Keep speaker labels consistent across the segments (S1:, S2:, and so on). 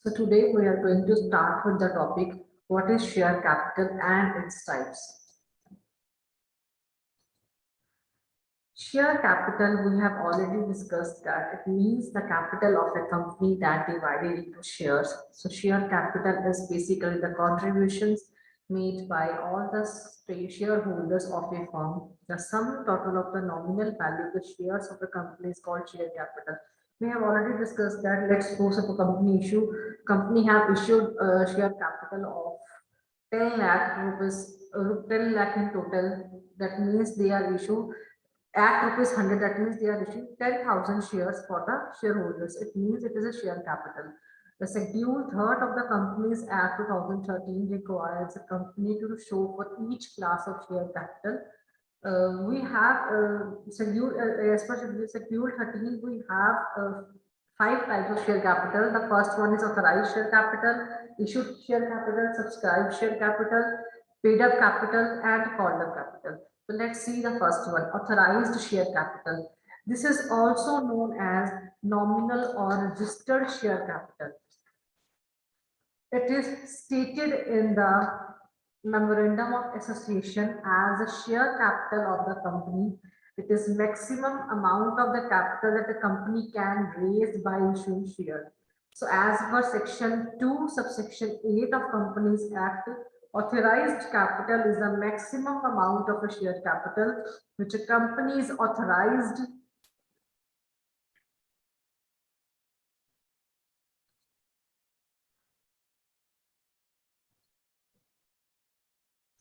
S1: So today we are going to start with the topic, what is share capital and its types. Share capital, we have already discussed that it means the capital of a company that divided into shares. So share capital is basically the contributions made by all the shareholders of a firm. The sum total of the nominal value of the shares of the company is called share capital. We have already discussed that. Let's suppose if a company have issued a share capital of 10 lakh rupees, 10 lakh in total. That means they are issued at rupees 100, that means they are issuing 10,000 shares for the shareholders. It means it is a share capital. The Schedule 3rd of the Companies Act 2013 requires a company to show for each class of share capital. We have as per Schedule 13, we have 5 types of share capital. The first one is authorized share capital, issued share capital, subscribed share capital, paid up capital, and called up capital. So let's see the first one, authorized share capital. This is also known as nominal or registered share capital. It is stated in the memorandum of association as a share capital of the company. It is maximum amount of the capital that the company can raise by issuing shares. So as per section 2 subsection 8 of Companies Act, authorized capital is the maximum amount of a share capital which a company is authorized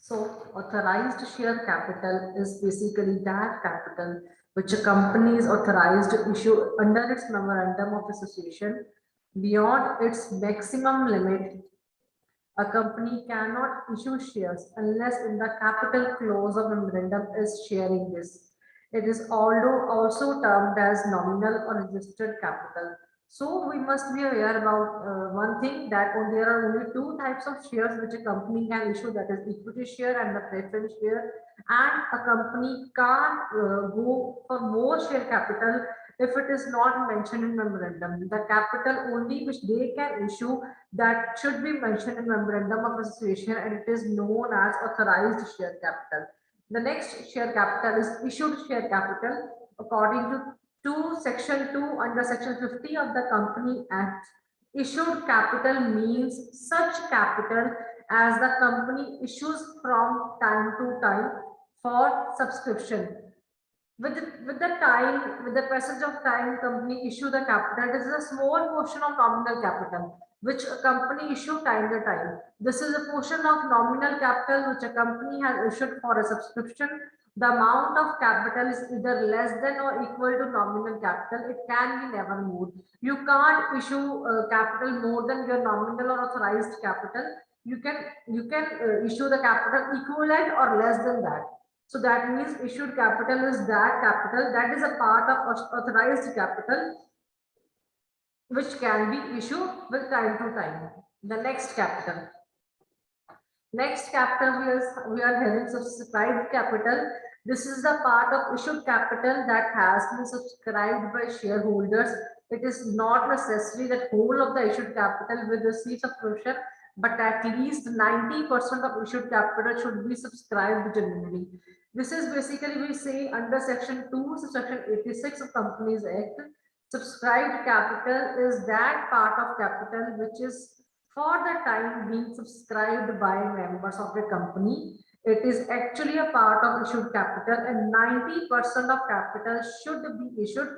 S1: So authorized share capital is basically that capital which a company is authorized to issue under its memorandum of association. Beyond its maximum limit, a company cannot issue shares unless in the capital clause of memorandum is sharing this. It is although also termed as nominal or registered capital. So we must be aware about one thing, that there are only 2 types of shares which a company can issue, that is equity share and the preference share. And a company can't go for more share capital if it is not mentioned in memorandum. The capital only which they can issue, that should be mentioned in memorandum of association, and it is known as authorized share capital. The next share capital is issued share capital. According to section 2 under section 50 of the Company Act, issued capital means such capital as the company issues from time to time for subscription. With the passage of time, company issue the capital. This is a small portion of nominal capital which a company issue time to time. This is a portion of nominal capital which a company has issued for a subscription. The amount of capital is either less than or equal to nominal capital. It can be never moved. You can't issue capital more than your nominal or authorized capital. You can issue the capital equivalent or less than that. So that means issued capital is that capital that is a part of authorized capital which can be issued with time to time. The next capital. Next capital we are having subscribed capital. This is the part of issued capital that has been subscribed by shareholders. It is not necessary that whole of the issued capital will receive subscription, but at least 90% of issued capital should be subscribed genuinely. This is basically, we say under section 2, section 86 of Companies Act, subscribed capital is that part of capital which is for the time being subscribed by members of the company. It is actually a part of issued capital, and 90% of capital should be issued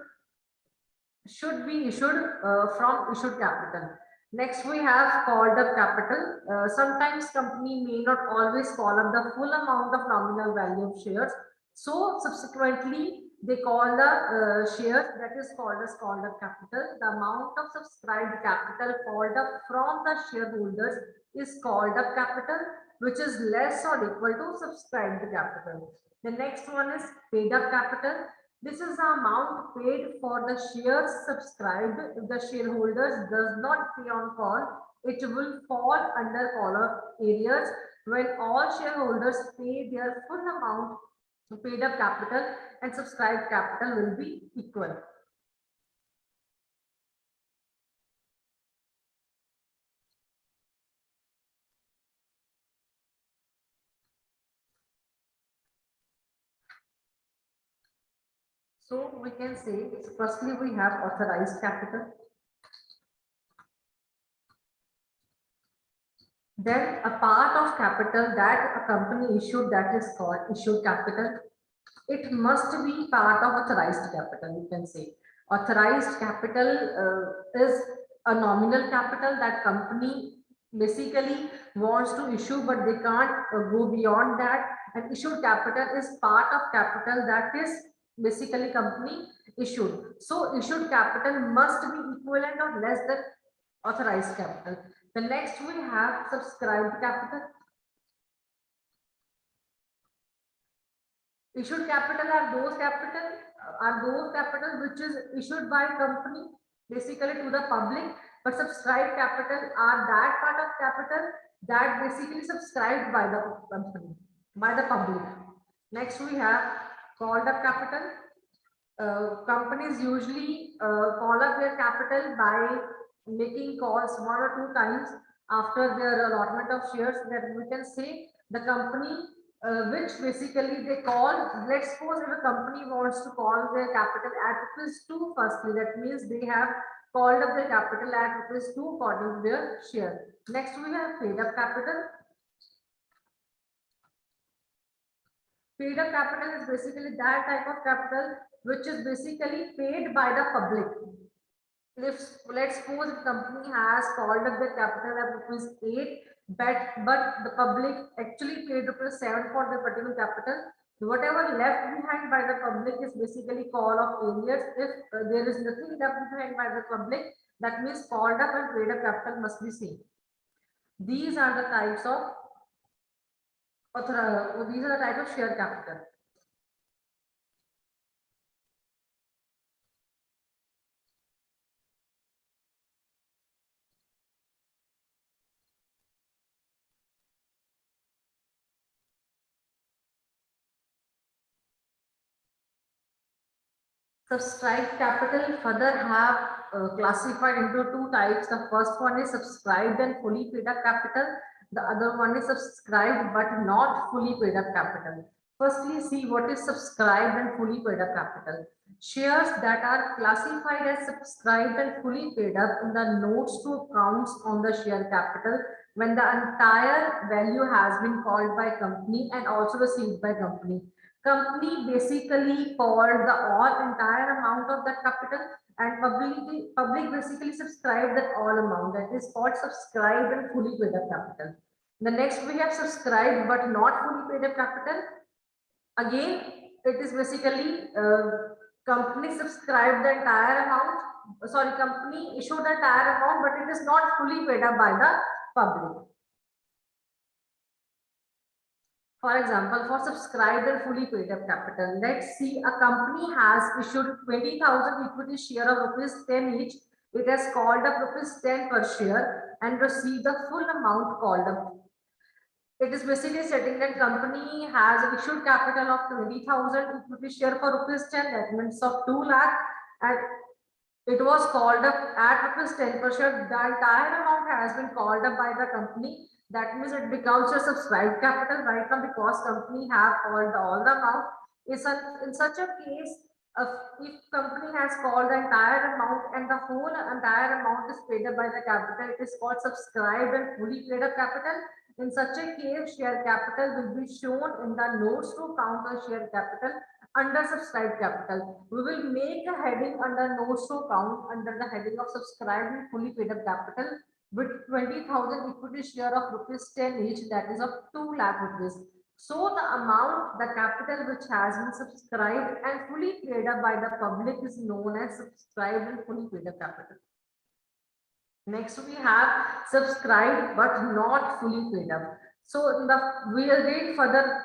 S1: from issued capital. Next, we have called up capital. Sometimes company may not always call up the full amount of nominal value of shares. So subsequently, they call the shares, that is called as called up capital. The amount of subscribed capital called up from the shareholders is called up capital, which is less or equal to subscribed capital. The next one is paid up capital. This is the amount paid for the shares subscribed. If the shareholders does not pay on call, it will fall under call-up areas. When all shareholders pay their full amount, paid up capital and subscribed capital will be equal. So we can say, firstly, we have authorized capital. Then a part of capital that a company issued, that is called issued capital. It must be part of authorized capital, you can say. Authorized capital is a nominal capital that company basically wants to issue, but they can't go beyond that. And issued capital is part of capital that is basically company issued. So issued capital must be equivalent or less than authorized capital. The next we have subscribed capital. Issued capital are those capital which is issued by company basically to the public, but subscribed capital are that part of capital that basically subscribed by the company, by the public. Next we have called up capital. Companies usually call up their capital by making calls one or two times after their allotment of shares, that we can say the company which basically they call. Let's suppose if a company wants to call their capital at rupees 2 firstly, that means they have called up their capital at rupees 2 according to their share. Next we have paid up capital. Paid up capital is basically that type of capital which is basically paid by the public. If let's suppose the company has called up the capital at rupees 8, but the public actually paid rupees 7 for the particular capital, whatever left behind by the public is basically call of alias. If there is nothing left behind by the public, that means called up and paid up capital must be same. These are the types of share capital. Subscribed capital further have classified into two types. The first one is subscribed and fully paid up capital. The other one is subscribed but not fully paid up capital. Firstly, see what is subscribed and fully paid up capital. Shares that are classified as subscribed and fully paid up in the notes to accounts on the share capital when the entire value has been called by company and also received by company. Company basically called the all entire amount of that capital, and public basically subscribed that all amount. That is called subscribed and fully paid up capital. The next we have subscribed but not fully paid up capital. Again, it is basically company subscribed the entire amount. Sorry, company issued the entire amount, but it is not fully paid up by the public. For example, for subscribed and fully paid up capital, let's see a company has issued 20,000 equity share of rupees 10 each. It has called up rupees 10 per share and received the full amount called up. It is basically stating that company has issued capital of 20,000 equity share for rupees 10, that means of 2 lakh, and it was called up at rupees 10 per share. The entire amount has been called up by the company. That means it becomes a subscribed capital right now because company have called all the amount. In such a case, if company has called the entire amount and the whole entire amount is paid up by the capital, it is called subscribed and fully paid up capital. In such a case, share capital will be shown in the notes to account on share capital under subscribed capital. We will make a heading under notes to account under the heading of subscribed and fully paid up capital with 20,000 equity share of rupees 10 each, that is of 2 lakh rupees. So the amount, the capital which has been subscribed and fully paid up by the public is known as subscribed and fully paid up capital. Next we have subscribed but not fully paid up. So we will read further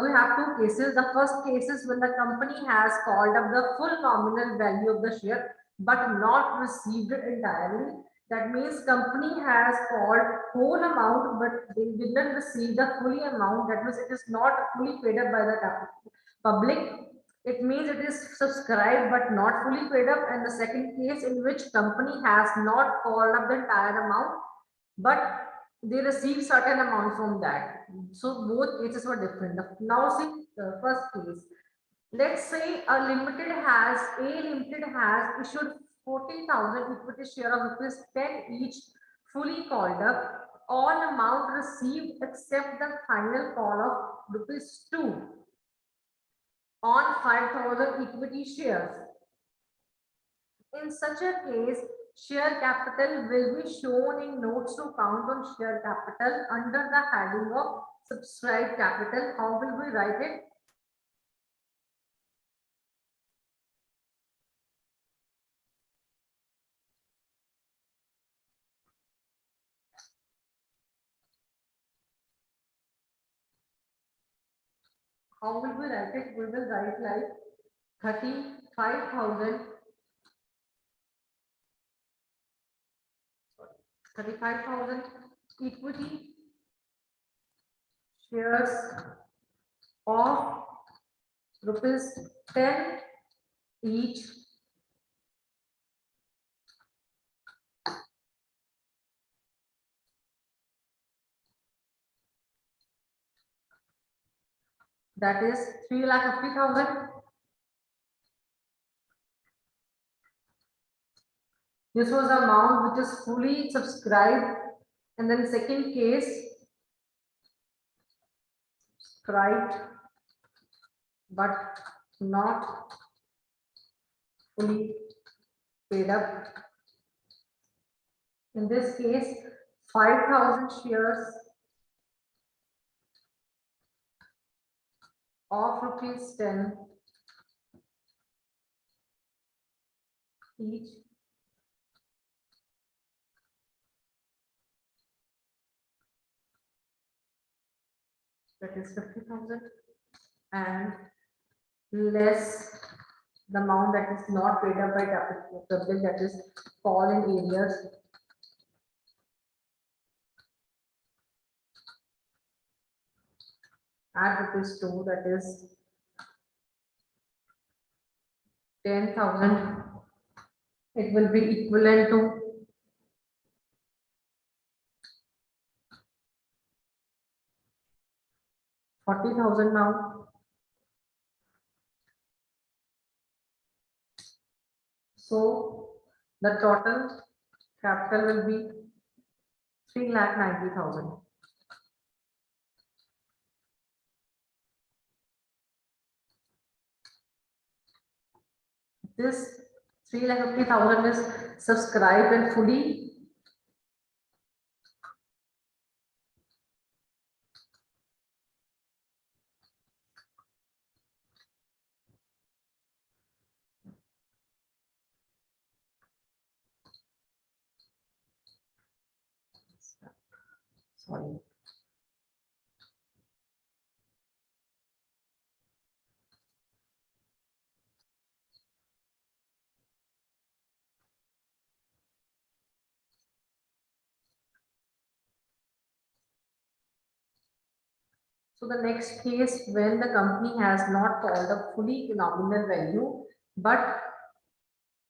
S1: we have two cases. The first case is when the company has called up the full nominal value of the share but not received it entirely. That means company has called whole amount but they didn't receive the fully amount. That means it is not fully paid up by the public. It means it is subscribed but not fully paid up. And the second case in which company has not called up the entire amount, but they receive certain amount from that. So both cases were different. Now see the first case. Let's say A limited has issued 40,000 equity share of rupees 10 each, fully called up. All amount received except the final call of rupees 2 on 5,000 equity shares. In such a case, share capital will be shown in notes to account on share capital under the heading of subscribed capital. How will we write it? How will we write it? We will write like 35,000 equity shares of rupees 10 each, that is 3,50,000. This was the amount which is fully subscribed. And then second case, subscribed but not fully paid up. In this case, 5,000 shares of rupees 10 each, that is 50,000, and less the amount that is not paid up by capital, that is call in areas, at rupees 2, that is 10,000. It will be equivalent to 40,000 now. So the total capital will be 3,90,000. This 3,50,000 is subscribed and fully sorry. So the next case, when the company has not called a fully nominal value, but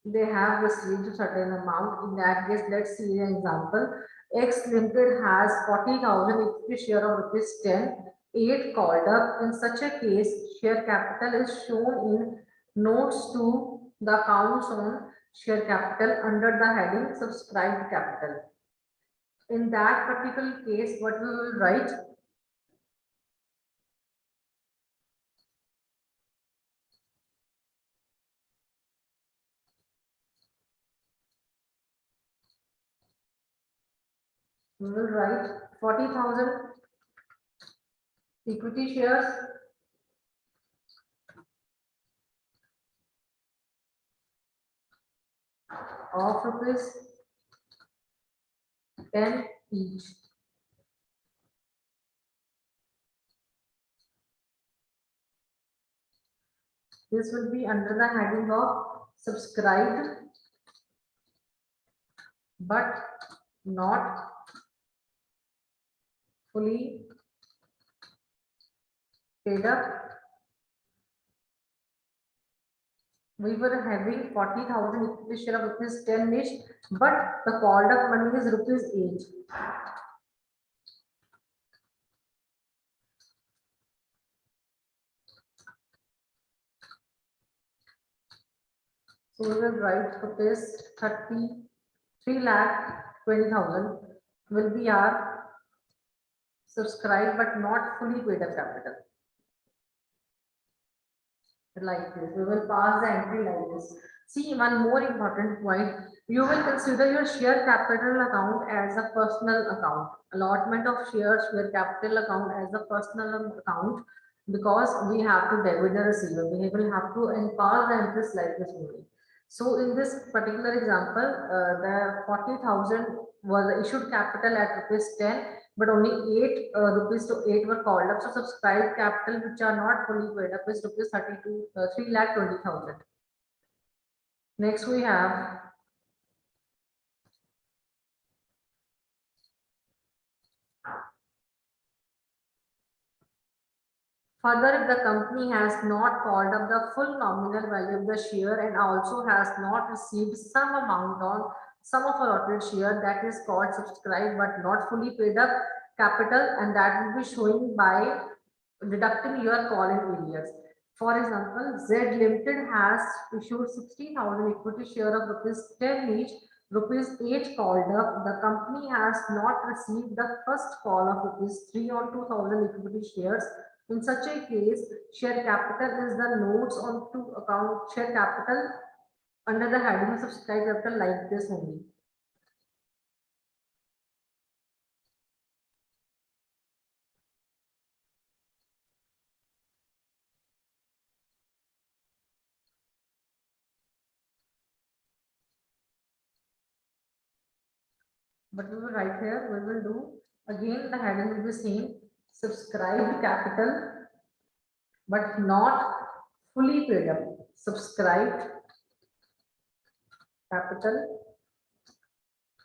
S1: they have received a certain amount. In that case, let's see an example. X Limited has 40,000 equity share of rupees 10, 8 called up. In such a case, share capital is shown in notes to the accounts on share capital under the heading subscribed capital. In that particular case, what we will write? We will write 40,000 equity shares of rupees 10 each. This will be under the heading of subscribed but not fully paid up. We were having 40,000 equity share of rupees 10 each, but the called up money is rupees 8. So we will write rupees 33 lakh 20,000 will be our subscribed but not fully paid up capital. Like this, we will pass the entry like this. See, one more important point, you will consider your share capital account as a personal account. Allotment of shares, share capital account as a personal account, because we have to debit the receiver. We will have to and pass the interest like this only. So in this particular example, the 40,000 was the issued capital at rupees 10, but only 8 rupees to 8 were called up. So subscribed capital which are not fully paid up is rupees 3 lakh 20,000. Next we have further, if the company has not called up the full nominal value of the share and also has not received some amount on some of allotted share, that is called subscribed but not fully paid up capital, and that will be showing by deducting your call in areas. For example, Z Limited has issued 60,000 equity share of rupees 10 each, rupees 8 called up. The company has not received the first call of rupees 3 on 2,000 equity shares. In such a case, share capital is the notes on to account share capital under the heading of subscribed capital like this only. But we will write here, we will do again the heading will be same, subscribed capital but not fully paid up. Subscribed capital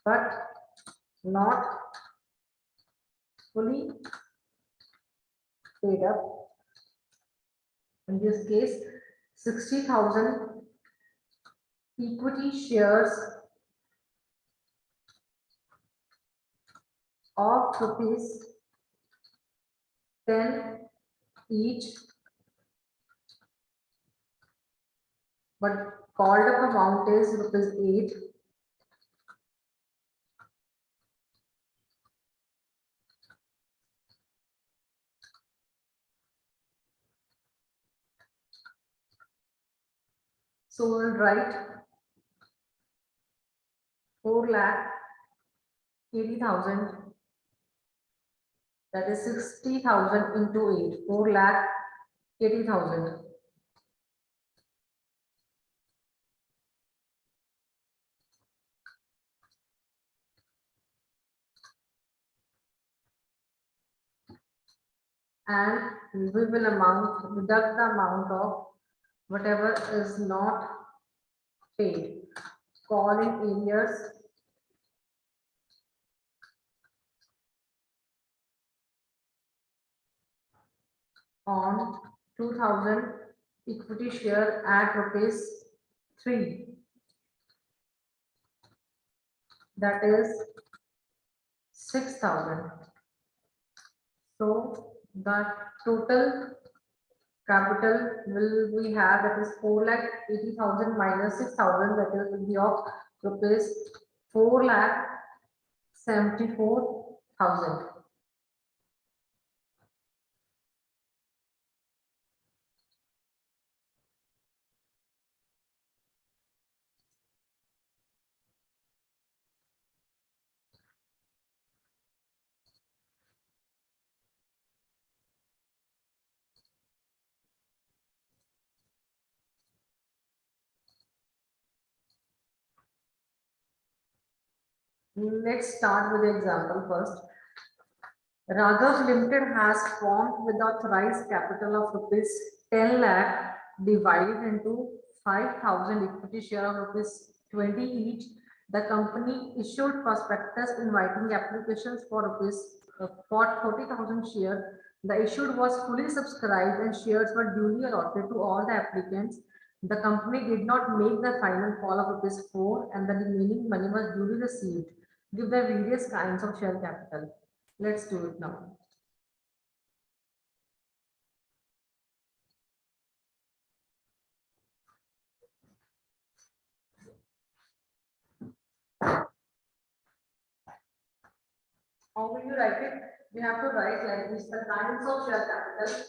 S1: but not fully paid up. In this case, 60,000 equity shares of rupees 10 each, but called up amount is rupees 8. So we'll write 4,80,000, that is 60,000 into 8, 4,80,000. And we will deduct the amount of whatever is not paid. Call in areas on 2,000 equity share at rupees 3, that is 6,000. So the total capital will we have, that is 4,80,000 minus 6,000, that is will be of rupees 4,74,000. Let's start with the example first. Raghav Limited has formed with authorized capital of rupees 10 lakh divided into 5,000 equity share of rupees 20 each. The company issued prospectus inviting applications for rupees for 40,000 shares. The issued was fully subscribed and shares were duly allotted to all the applicants. The company did not make the final call of rupees 4 and the remaining money was duly received. Give the various kinds of share capital. Let's do it now. How will you write it? We have to write like this: the kinds of share capital.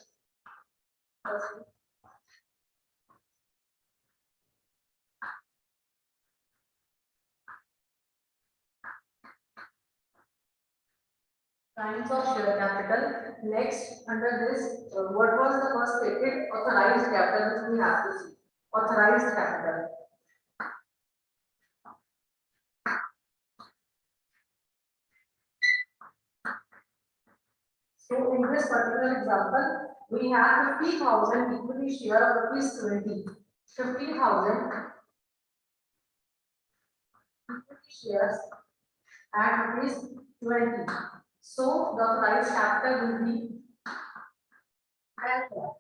S1: Kinds of share capital. Next, under this, what was the first stated? Authorized capital, which we have to see. Authorized capital. So in this particular example, we have 50,000 equity share of rupees 20. 50,000 equity shares at rupees 20. So the authorized capital will be 10 lakh.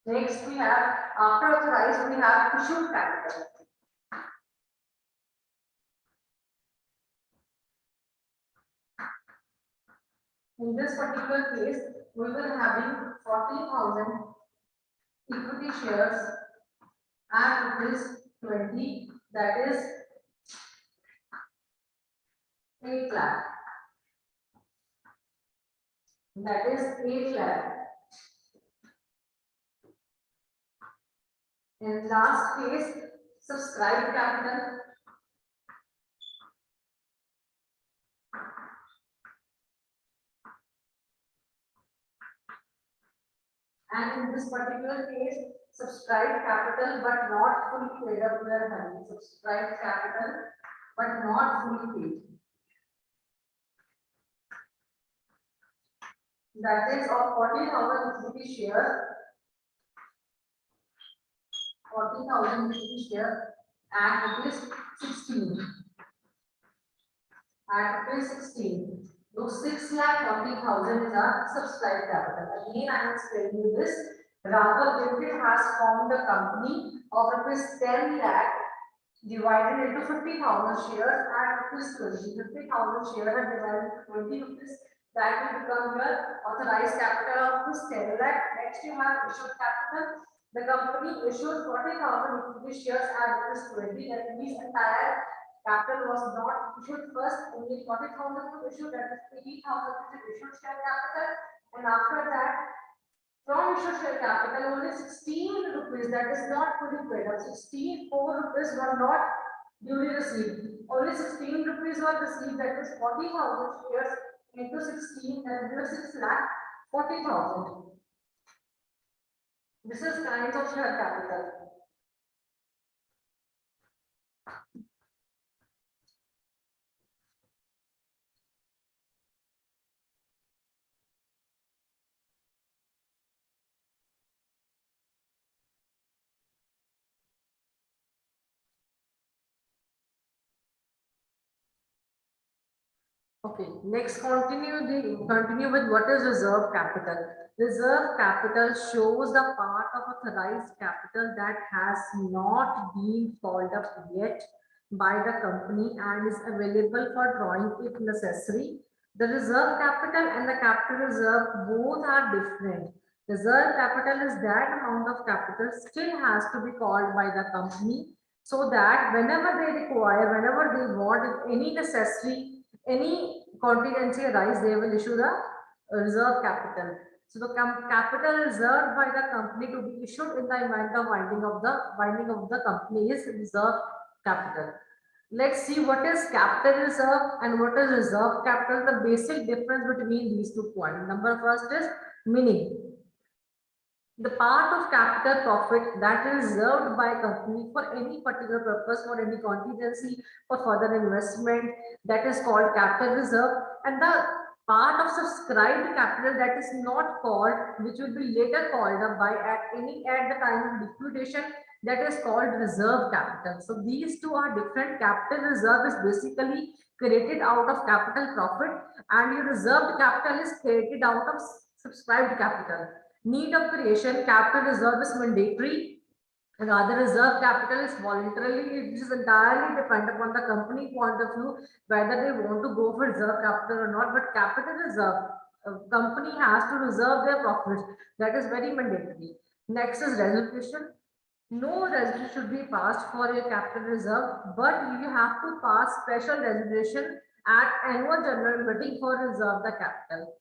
S1: Next we have, after authorized, we have issued capital. In this particular case, we will having 40,000 equity shares at rupees 20, that is 8 lakh. That is 8 lakh. In last case, subscribed capital. And in this particular case, subscribed capital but not fully paid up, we are having subscribed capital but not fully paid. That is of 40,000 equity share, 40,000 equity share at rupees 16. At rupees 16. So 6,40,000 is our subscribed capital. Again, I am explaining you this. Rahul Limited has formed a company of rupees 10 lakh divided into 50,000 shares at rupees 20. 50,000 shares are divided into 20 rupees. That will become your authorized capital of rupees 10 lakh. Next, you have issued capital. The company issued 40,000 equity shares at rupees 20. That means entire capital was not issued first. Only 40,000 was issued. That is 80,000 is issued share capital. And after that, from issued share capital, only 16 rupees, that is not fully paid up. 64 rupees were not duly received. Only 16 rupees were received, that is 40,000 shares into 16, that is 6 lakh 40,000. This is kinds of share capital. Okay, next continue with what is reserve capital. Reserve capital shows the part of authorized capital that has not been called up yet by the company and is available for drawing if necessary. The reserve capital and the capital reserve both are different. Reserve capital is that amount of capital still has to be called by the company so that whenever they require, whenever they want, if any necessary, any contingency arise, they will issue the reserve capital. So the capital reserved by the company to be issued in the event of winding of the company is reserve capital. Let's see what is capital reserve and what is reserve capital. The basic difference between these 2 points. Number first is meaning. The part of capital profit that is reserved by company for any particular purpose, for any contingency, for further investment, that is called capital reserve, and the part of subscribed capital that is not called, which will be later called up by at the time of liquidation, that is called reserve capital. So these two are different. Capital reserve is basically created out of capital profit, and your reserved capital is created out of subscribed capital. Need of creation, capital reserve is mandatory, and other reserve capital is voluntarily. It is entirely depend upon the company point of view whether they want to go for reserve capital or not. But capital reserve, company has to reserve their profits. That is very mandatory. Next is resolution. No resolution should be passed for your capital reserve, but you have to pass special resolution at annual general meeting for reserve the capital.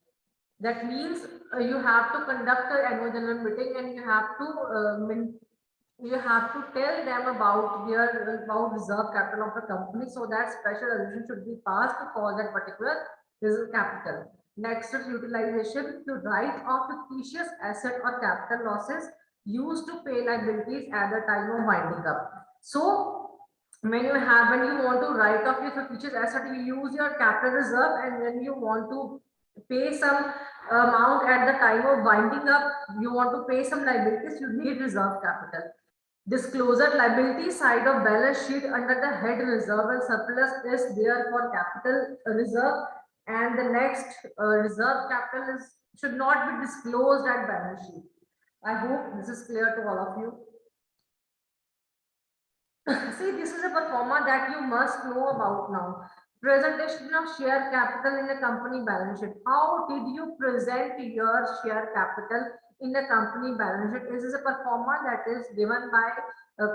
S1: That means you have to conduct an annual general meeting and you have to tell them about their about reserve capital of the company, so that special resolution should be passed for that particular reserve capital. Next is utilization, to write off fictitious asset or capital losses used to pay liabilities at the time of winding up. So when you want to write off your fictitious asset, you use your capital reserve, and when you want to pay some amount at the time of winding up, you want to pay some liabilities, you need reserve capital. Disclosure, liability side of balance sheet under the head reserve and surplus is there for capital reserve, and the next reserve capital is should not be disclosed at balance sheet. I hope this is clear to all of you. See, this is a performer that you must know about now. Presentation of share capital in a company balance sheet. How did you present your share capital in the company balance sheet? This is a performer that is given by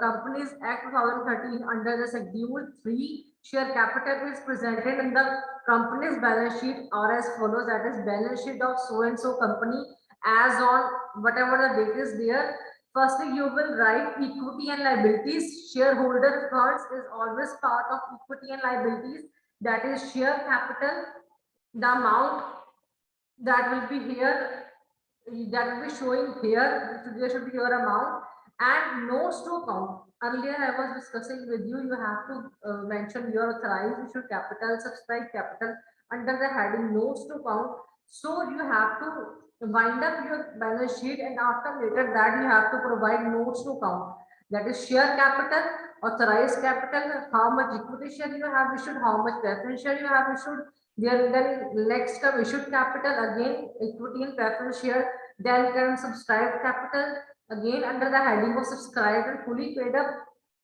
S1: Companies Act 2013 under the Schedule 3. Share capital is presented in the company's balance sheet or as follows, that is balance sheet of so and so company as on whatever the date is there. Firstly, you will write equity and liabilities. Shareholder funds is always part of equity and liabilities. That is share capital. The amount that will be here, that will be showing here. There should be your amount and notes to account. Earlier, I was discussing with you. You have to mention your authorized issue capital, subscribe capital under the heading notes to account. So you have to wind up your balance sheet, and after later that you have to provide notes to account. That is share capital, authorized capital, how much equity share you have issued, how much preference share you have issued. Then next come issued capital, again equity and preference share. Then comes subscribed capital, again under the heading of subscribed and fully paid up,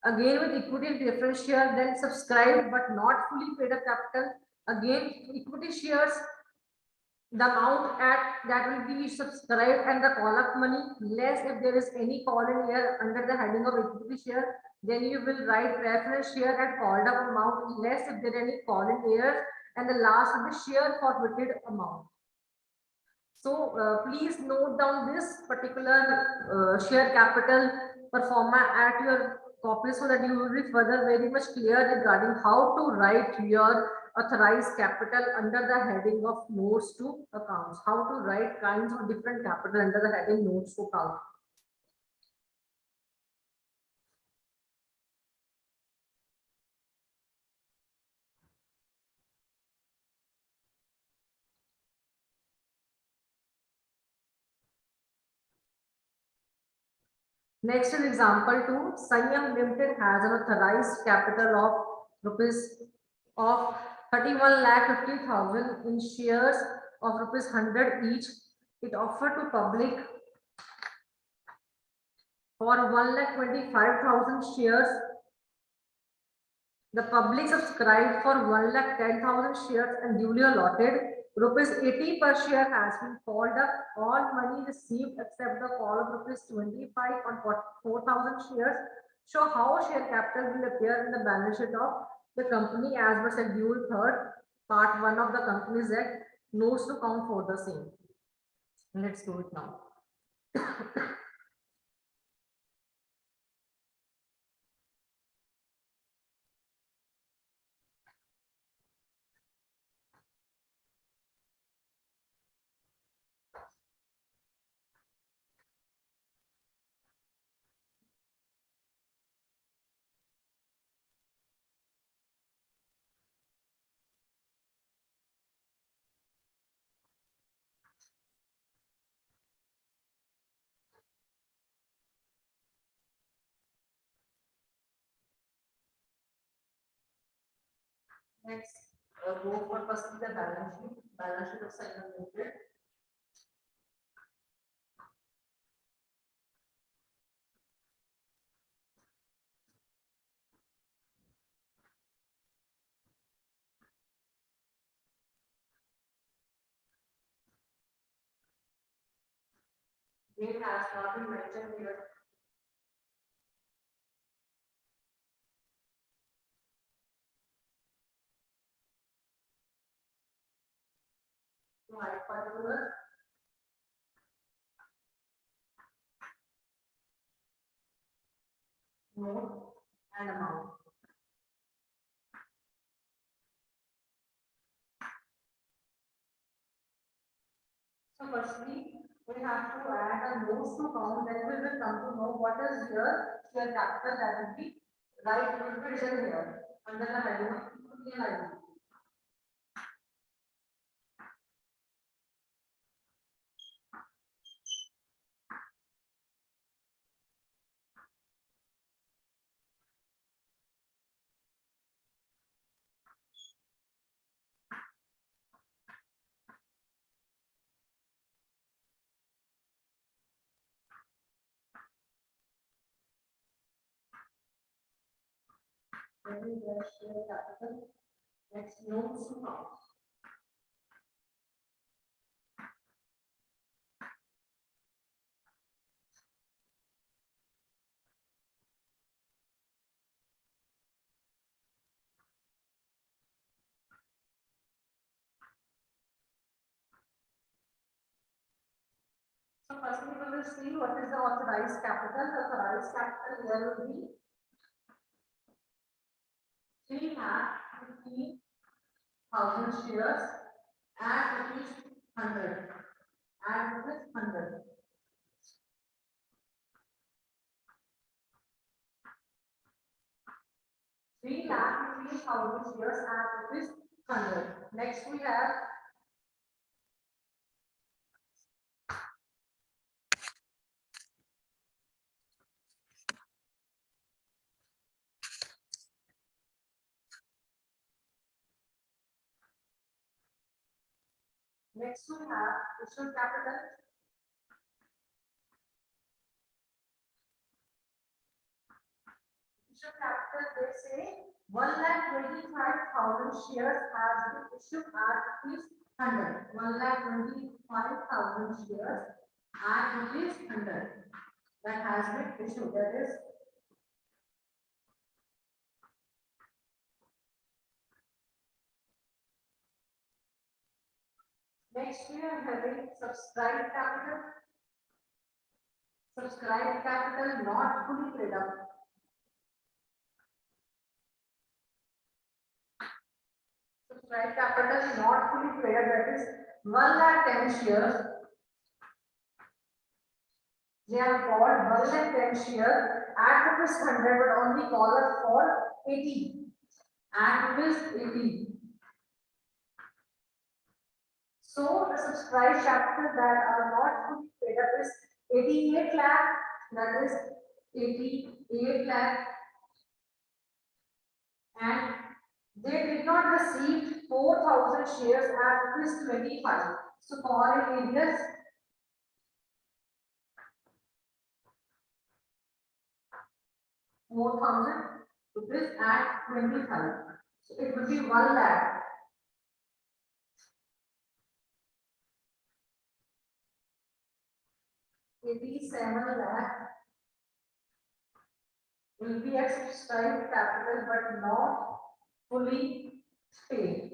S1: again with equity and preference share. Then subscribed but not fully paid up capital, again equity shares, the amount at that will be subscribed and the call up money less if there is any call in here under the heading of equity share. Then you will write preference share at called up amount less if there are any call in here, and the last will be share forfeited amount. So please note down this particular share capital performer at your copy, so that you will be further very much clear regarding how to write your authorized capital under the heading of notes to accounts. How to write kinds of different capital under the heading notes to account. Next is example 2. Sanyam Limited has an authorized capital of rupees of 31,50,000 in shares of rupees 100 each. It offered to public for 1,25,000 shares. The public subscribed for 1,10,000 shares and duly allotted rupees 80 per share has been called up. All money received except the call of rupees 25 on 4,000 shares. Show how share capital will appear in the balance sheet of the company as per Schedule 3rd, Part 1 of the Companies Act. Notes to count for the same. Let's do it now. Next, go for first the balance sheet of Sanyam Limited. It has not been mentioned here. particular note and amount. So firstly, we have to add a notes to count, then we will come to know what is here share capital that will be right will be written here under the heading of equity and liability. Then we get share capital. Next, notes to count. So firstly, we will see what is the authorized capital. The authorized capital here will be 3,15,000 shares at rupees 100. At rupees 100. 3,15,000 shares at rupees 100. Next we have issued capital. Issued capital, they say 1,25,000 shares has been issued at rupees 100. 1,25,000 shares at rupees 100 that has been issued. That is next we are having subscribed capital. Subscribed capital not fully paid up. Subscribed capital not fully paid up, that is 1,10,000 shares. They are called 1,10,000 shares at rupees 100, but only call it for 80. At rupees 80. So the subscribed capital that are not fully paid up is 88 lakh, that is 88 lakh, and they did not receive 4,000 shares at rupees 25. So call it ABS. 4,000 rupees at 25. So it would be 1 lakh. 87 lakh will be a subscribed capital but not fully paid.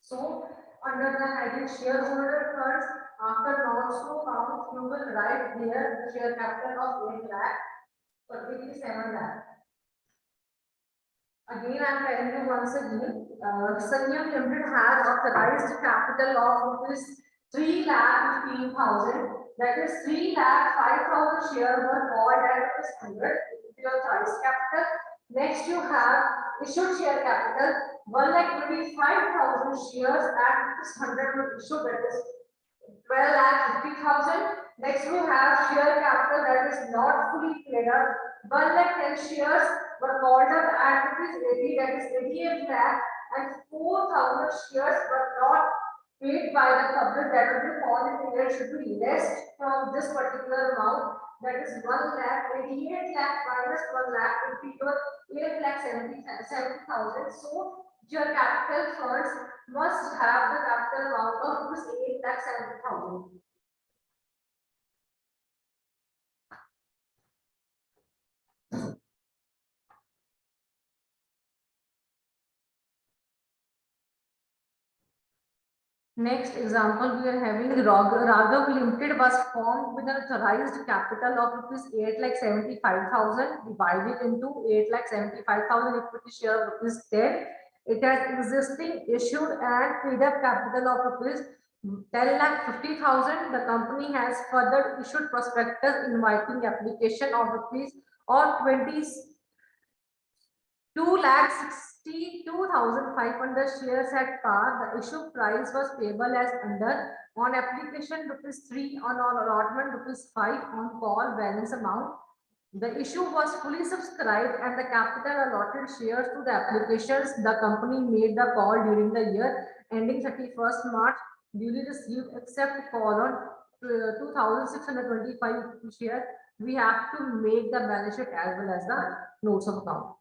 S1: So under the heading shareholder funds, after non-scope count, you will write here the share capital of 8 lakh or 87 lakh. Again, I am telling you once again, Sanyam Limited has authorized capital of rupees 3,15,000. That is 3,05,000 shares were called at 100. Your authorized capital. Next, you have issued share capital 1,25,000 shares at 100 were issued. That is 12,50,000. Next, we have share capital that is not fully paid up. 1,10,000 shares were called up at rupees 80, that is 88 lakh, and 4,000 shares were not paid by the public. That will be called here should be less from this particular amount. That is 1 lakh, 88 lakh minus 1 lakh will be your 8 lakh 70,000. So your capital funds must have the capital amount of rupees 8 lakh 70,000. Next example, we are having Raghav Limited was formed with an authorized capital of rupees 8,75,000 divided into 8,75,000 equity share of rupees 10. It has existing issued and paid up capital of rupees 10,50,000. The company has further issued prospectus inviting application of rupees or 2,62,500 shares at par. The issue price was payable as under on application rupees 3, on allotment rupees 5, on call balance amount. The issue was fully subscribed and the capital allotted shares to the applications. The company made the call during the year ending 31st March duly received except call on 2,625 shares. We have to make the balance sheet as well as the notes of account.